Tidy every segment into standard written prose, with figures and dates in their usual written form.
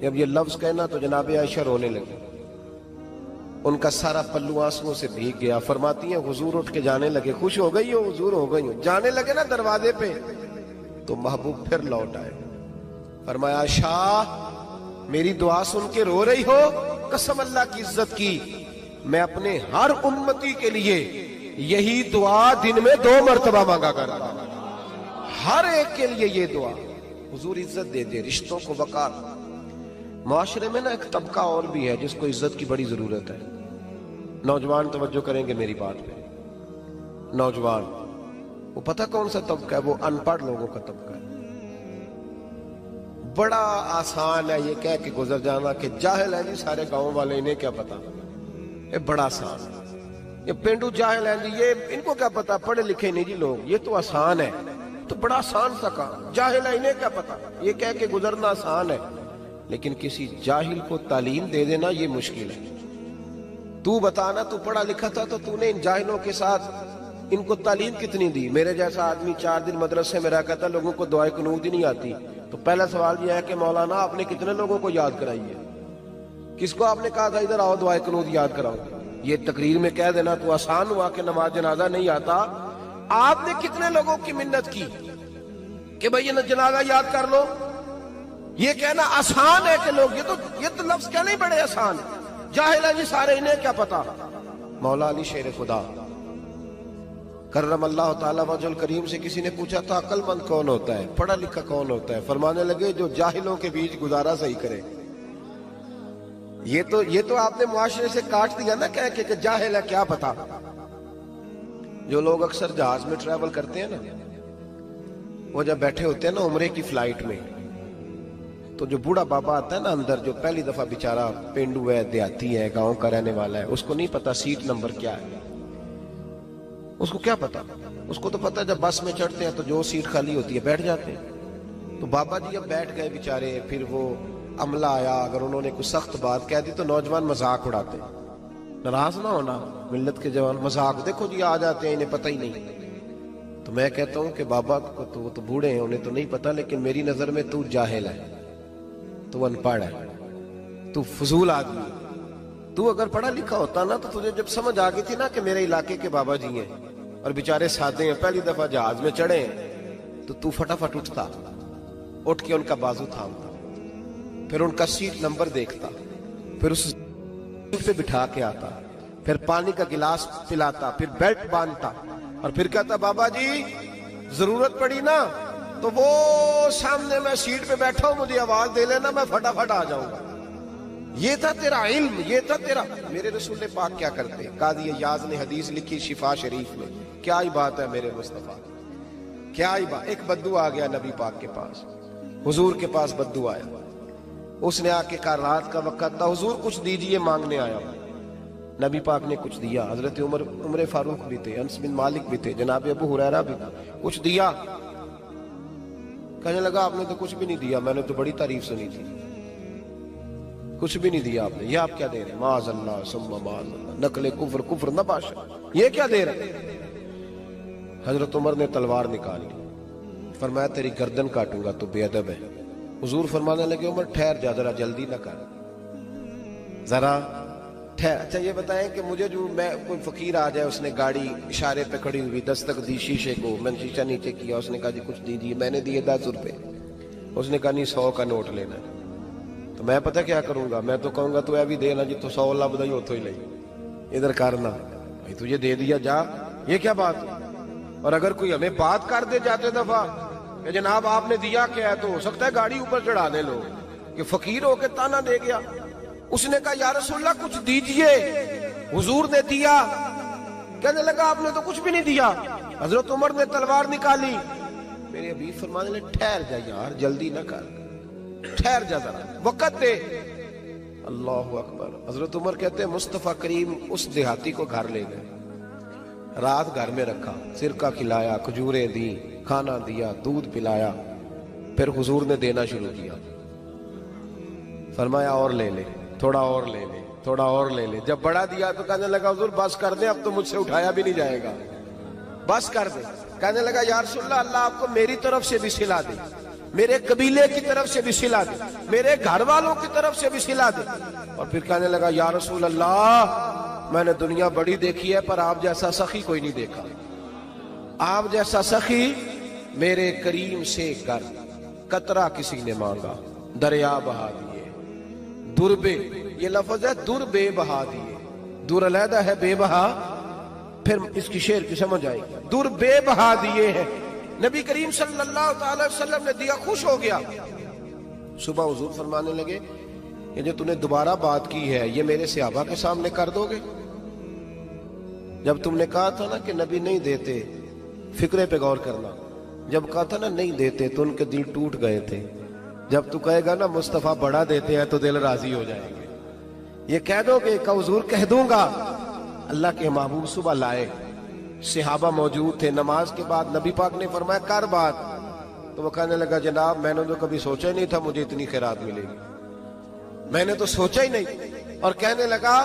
جب یہ لفظ کہنا تو جناب عائشہ رونے لگی، ان کا سارا پلو آنسوؤں سے بھیگ گیا۔ فرماتی ہیں حضور اٹھ کے جانے لگے، خوش ہو گئی ہو حضور، ہو گئی ہو، جانے لگے نا دروازے پہ تو محبوب پھر لوٹ آئے۔ فرمایا شاہ میری دعا سن کے رو رہی ہو؟ قسم اللہ کی عزت کی، میں اپنے ہر امتی کے لیے یہی دعا دن میں 2 مرتبہ مانگا کرتا ہوں، ہر ایک کے لیے یہ دعا۔ حضور عزت دے دے، رشتوں کو وقار۔ معاشرے میں نا ایک طبقہ اور بھی ہے جس کو عزت کی بڑی ضرورت ہے۔ نوجوان توجہ کریں گے میری بات پہ، نوجوان، وہ پتہ کون سا طبقہ ہے؟ وہ ان پڑھ لوگوں کا طبقہ ہے۔ بڑا آسان ہے یہ کہہ کے گزر جانا کہ جاہل ہے جی سارے گاؤں والے، انہیں کیا پتا۔ یہ بڑا آسان ہے، یہ پینڈو جاہل ہیں جی، یہ ان کو کیا پتا، پڑھے لکھے نہیں جی لوگ، یہ تو آسان ہے، تو بڑا آسان سا کام، جاہل ہے انہیں کیا پتا، یہ کہہ کے گزرنا آسان ہے۔ لیکن کسی جاہل کو تعلیم دے دینا یہ مشکل ہے۔ تو بتانا، تو پڑھا لکھا تھا تو تو نے ان جاہلوں کے ساتھ ان کو تعلیم کتنی دی؟ میرے جیسا آدمی 4 دن مدرسے میں رہ کہتا لوگوں کو دعائے قنوت ہی نہیں آتی، تو پہلا سوال یہ ہے کہ مولانا آپ نے کتنے لوگوں کو یاد کرائی ہے؟ کس کو آپ نے کہا تھا ادھر آؤ دعائے قنوت یاد کراؤ؟ یہ تقریر میں کہہ دینا تو آسان ہوا کہ نماز جنازہ نہیں آتا۔ آپ نے کتنے لوگوں کی منت کی کہ بھئی یہ جنازہ یاد کر لو؟ یہ کہنا آسان ہے کہ لوگ یہ تو لفظ کیا نہیں بڑے آسان، جاہل ہیں جی سارے، انہیں کیا پتا۔ مولا علی شیر خدا کرم اللہ تعالیٰ وجہ الکریم سے کسی نے پوچھا تھا عقل مند کون ہوتا ہے، پڑھا لکھا کون ہوتا ہے؟ فرمانے لگے جو جاہلوں کے بیچ گزارا صحیح کرے۔ یہ تو آپ نے معاشرے سے کاٹ دیا نا کہہ کے کہ جاہل ہے کیا پتا۔ جو لوگ اکثر جہاز میں ٹریول کرتے ہیں نا، وہ جب بیٹھے ہوتے ہیں نا عمرے کی فلائٹ میں، تو جو بوڑھا بابا آتا ہے نا اندر، جو پہلی دفعہ بیچارہ پینڈو ہے، دیہاتی ہے، گاؤں کا رہنے والا ہے، اس کو نہیں پتا سیٹ نمبر کیا ہے۔ اس کو کیا پتا؟ اس کو تو پتا جب بس میں چڑھتے ہیں تو جو سیٹ خالی ہوتی ہے بیٹھ جاتے ہیں۔ تو بابا جی اب بیٹھ گئے بیچارے، پھر وہ عملہ آیا، اگر انہوں نے کوئی سخت بات کہہ دی تو نوجوان مذاق اڑاتے ہیں۔ ناراض نہ ہونا، ملت کے جوان مذاق، دیکھو جی آ جاتے ہیں انہیں پتہ ہی نہیں۔ تو میں کہتا ہوں کہ بابا کو تو وہ تو بوڑھے ہیں، انہیں تو نہیں پتا، لیکن میری نظر میں تو جاہل ہے، تو ان پڑھ ہے، تو فضول آدمی۔ تو اگر پڑھا لکھا ہوتا نا تو تجھے جب سمجھ آ گئی تھی نا کہ میرے علاقے کے بابا جی ہیں اور بیچارے سادے ہیں، پہلی دفعہ جہاز میں چڑھے ہیں، تو فٹافٹ اٹھتا، اٹھ کے ان کا بازو تھامتا، پھر ان کا سیٹ نمبر دیکھتا، پھر اس پہ بٹھا کے آتا، پھر پانی کا گلاس پلاتا، پھر بیلٹ باندھتا، اور پھر کہتا بابا جی ضرورت پڑی نا تو وہ سامنے میں سیٹ پہ بیٹھا ہوں، مجھے آواز دے لینا، میں فٹافٹ آ جاؤں گا۔ یہ تھا تیرا علم، یہ تھا تیرا۔ میرے رسول پاک کیا کرتے؟ قاضی ایاز نے حدیث لکھی شفا شریف میں، کیا ہی بات ہے میرے مصطفیٰ، کیا ہی بات۔ ایک بدو آ گیا نبی پاک کے پاس، حضور کے پاس بدو آیا، اس نے آ کے کہا رات کا وقت تھا، حضور کچھ دیجئے، مانگنے آیا۔ نبی پاک نے کچھ دیا، حضرت عمر فاروق بھی تھے، انس بن مالک بھی تھے، جناب ابو ہریرہ بھی تھا، کچھ دیا۔ کہنے لگا آپ نے تو کچھ بھی نہیں دیا، میں نے تو بڑی تعریف سنی تھی، کچھ بھی نہیں دیا آپ نے، یہ آپ کیا دے رہے ہیں؟ معاذ اللہ ثم معاذ اللہ، نقل کفر، کفر نباشا، یہ کیا دے رہے ہیں؟ حضرت عمر نے تلوار نکال لی، فرمایا تیری گردن کاٹوں گا، تو بے ادب ہے۔ حضور فرمانے لگے عمر ٹھہر جا، ذرا جلدی نہ کر، ذرا ٹھہر۔ اچھا یہ بتائیں کہ مجھے جو میں کوئی فقیر آ جائے، اس نے گاڑی اشارے پہ کھڑی ہوئی دستک دی شیشے کو، میں نے شیشہ نیچے کیا، اس نے کہا جی کچھ دیجیے، میں نے دیے 10 روپے، اس نے کہا نہیں 100 کا نوٹ لینا ہے، تو میں پتہ کیا کروں گا؟ میں تو کہوں گا تو بھی دینا جی، تو 100 اللہ بدائی ہوتو ہی لئی، ادھر کرنا بھائی تجھے دے دیا جا، یہ کیا بات؟ اور اگر کوئی ہمیں بات کر دے جاتے دفعہ کہ جناب آپ نے دیا کیا ہے، تو ہو سکتا ہے گاڑی اوپر چڑھا دے لوگ کہ فقیر ہو کے تانا دے گیا۔ اس نے کہا یا رسول اللہ کچھ دیجئے، حضور نے دیا، کہنے لگا آپ نے تو کچھ بھی نہیں دیا۔ حضرت عمر نے تلوار نکالی، میرے حبیب فرمانے لگے ٹھہر جا یار، جلدی نہ کر، ٹھہر جا ذرا، وقت دے۔ اللہ اکبر۔ حضرت عمر کہتے ہیں مصطفیٰ کریم اس دیہاتی کو گھر لے گئے، رات گھر میں رکھا، سرکہ کھلایا، کھجوریں دی، کھانا دیا، دودھ پلایا، پھر حضور نے دینا شروع کیا، فرمایا اور لے لے، تھوڑا اور لے لے، تھوڑا اور لے لے۔ جب بڑا دیا تو کہنے لگا حضور بس کر دیں، اب تو مجھ سے اٹھایا بھی نہیں جائے گا، بس کر دیں۔ کہنے لگا یا رسول اللہ، اللہ آپ کو میری طرف سے بھی صلہ دے، میرے قبیلے کی طرف سے بھی صلہ دے، میرے گھر والوں کی طرف سے بھی صلہ دے۔ اور پھر کہنے لگا یا رسول اللہ میں نے دنیا بڑی دیکھی ہے پر آپ جیسا سخی کوئی نہیں دیکھا، آپ جیسا سخی میرے کریم سے گر قطرہ کسی نے مانگا دریا بہا دیے، در بے، یہ لفظ ہے در بے بہا دیے، در علیحدہ ہے بے بہا، پھر اس کی شعر کی سمجھ آئے گی، در بے بہا دیے ہیں۔ نبی کریم صلی اللہ تعالی وسلم نے دیا، خوش ہو گیا۔ صبح حضور فرمانے لگے یہ جو تُو نے دوبارہ بات کی ہے یہ میرے صحابہ کے سامنے کر دو گے؟ جب تم نے کہا تھا نا کہ نبی نہیں دیتے، فکرے پہ غور کرنا، جب کہا تھا نا نہیں دیتے تو ان کے دل ٹوٹ گئے تھے، جب تو کہے گا نا مصطفیٰ بڑا دیتے ہیں تو دل راضی ہو جائیں گے۔ یہ کہہ دو کہ حضور کہہ دوں گا۔ اللہ کے محبوب صبح لائے، صحابہ موجود تھے، نماز کے بعد نبی پاک نے فرمایا کر بات، تو وہ کہنے لگا جناب میں نے تو کبھی سوچا ہی نہیں تھا مجھے اتنی خیرات ملے گی، میں نے تو سوچا ہی نہیں۔ اور کہنے لگا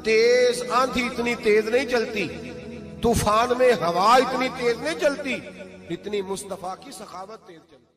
تیز آندھی اتنی تیز نہیں چلتی، طوفان میں ہوا اتنی تیز نہیں چلتی، اتنی مصطفیٰ کی سخاوت تیز چلتی۔